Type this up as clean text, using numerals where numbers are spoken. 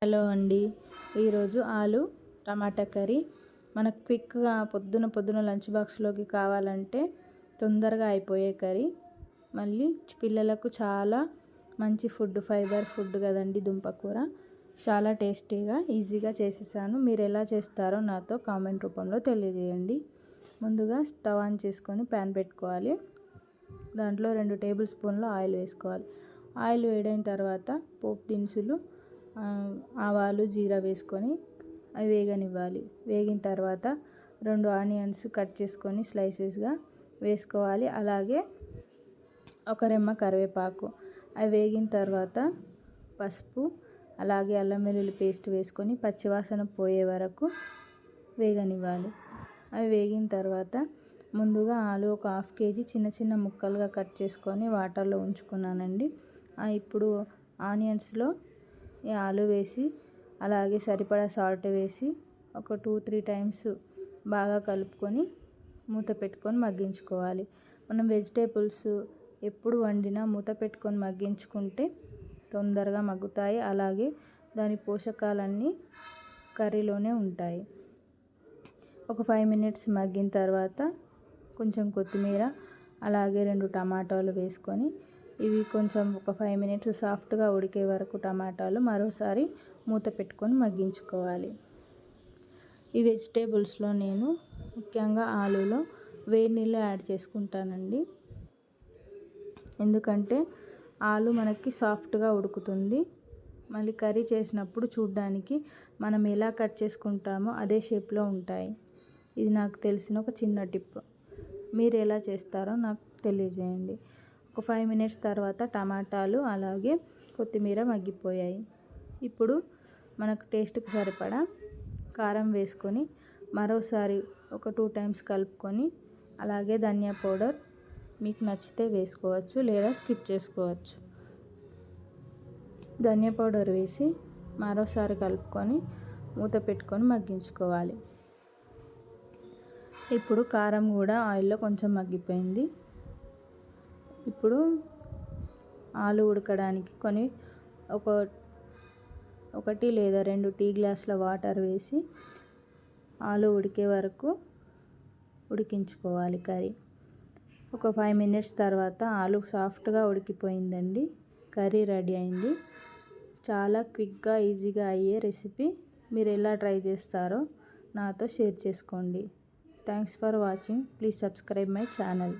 Hello అండి. ఈరోజు ఆలు టమాటా కర్రీ మనకు క్విక్గా పొద్దున లంచ్ బాక్స్లోకి కావాలంటే తొందరగా అయిపోయే కర్రీ. మళ్ళీ పిల్లలకు చాలా మంచి ఫుడ్, ఫైబర్ ఫుడ్ కదండి దుంపకూర. చాలా టేస్టీగా ఈజీగా చేసేసాను. మీరు ఎలా చేస్తారో నాతో కామెంట్ రూపంలో తెలియజేయండి. ముందుగా స్టవ్ ఆన్ చేసుకొని ప్యాన్ పెట్టుకోవాలి. దాంట్లో 2 టేబుల్ స్పూన్ల ఆయిల్ వేసుకోవాలి. ఆయిల్ వేడైన తర్వాత పోపు దినుసులు, ఆవాలు, జీరా వేసుకొని అవి వేగనివ్వాలి. వేగిన తర్వాత 2 ఆనియన్స్ కట్ చేసుకొని స్లైసెస్గా వేసుకోవాలి. అలాగే ఒక రెమ్మ కరివేపాకు. అవి వేగిన తర్వాత పసుపు, అలాగే అల్లం వెల్లుల్లి పేస్ట్ వేసుకొని పచ్చివాసన పోయే వరకు వేగనివ్వాలి. అవి వేగిన తర్వాత ముందుగా ఆలు ఒక 1/2 కేజీ చిన్న ముక్కలుగా కట్ చేసుకొని వాటర్లో ఉంచుకున్నానండి. ఇప్పుడు ఆనియన్స్లో ఈ ఆలు వేసి అలాగే సరిపడా సాల్ట్ వేసి ఒక 2-3 టైమ్స్ బాగా కలుపుకొని మూత పెట్టుకొని మగ్గించుకోవాలి. మనం వెజిటేబుల్స్ ఎప్పుడు వండినా మూత పెట్టుకొని మగ్గించుకుంటే తొందరగా మగ్గుతాయి. అలాగే దాని పోషకాలన్నీ కర్రీలోనే ఉంటాయి. ఒక 5 మినిట్స్ మగ్గిన తర్వాత కొంచెం కొత్తిమీర, అలాగే 2 టమాటాలు వేసుకొని ఇవి కొంచెం ఒక 5 మినిట్స్ సాఫ్ట్గా ఉడికే వరకు టమాటాలు మరోసారి మూత పెట్టుకొని మగ్గించుకోవాలి. ఈ వెజిటేబుల్స్లో నేను ముఖ్యంగా ఆలులో వేడి నీళ్ళు యాడ్ చేసుకుంటానండి. ఎందుకంటే ఆలు మనకి సాఫ్ట్గా ఉడుకుతుంది. మళ్ళీ కర్రీ చేసినప్పుడు చూడడానికి మనం ఎలా కట్ చేసుకుంటామో అదే షేప్లో ఉంటాయి. ఇది నాకు తెలిసిన ఒక చిన్న టిప్. మీరు ఎలా చేస్తారో నాకు తెలియజేయండి. ఒక 5 మినిట్స్ తర్వాత టమాటాలు అలాగే కొత్తిమీర మగ్గిపోయాయి. ఇప్పుడు మనకు టేస్ట్కి సరిపడా కారం వేసుకొని మరోసారి ఒక 2 టైమ్స్ కలుపుకొని, అలాగే ధనియా పౌడర్ మీకు నచ్చితే వేసుకోవచ్చు లేదా స్కిప్ చేసుకోవచ్చు. ధనియా పౌడర్ వేసి మరోసారి కలుపుకొని మూత పెట్టుకొని మగ్గించుకోవాలి. ఇప్పుడు కారం కూడా ఆయిల్లో కొంచెం మగ్గిపోయింది. ఇప్పుడు ఆలు ఉడకడానికి ఒకటి లేదా 2 టీ గ్లాసుల వాటర్ వేసి ఆలు ఉడికే వరకు ఉడికించుకోవాలి కర్రీ. ఒక 5 మినిట్స్ తర్వాత ఆలు సాఫ్ట్గా ఉడికిపోయిందండి. కర్రీ రెడీ అయింది. చాలా క్విక్గా ఈజీగా అయ్యే రెసిపీ. మీరు ఎలా ట్రై చేస్తారో నాతో షేర్ చేసుకోండి. Thanks for watching. Please subscribe my channel.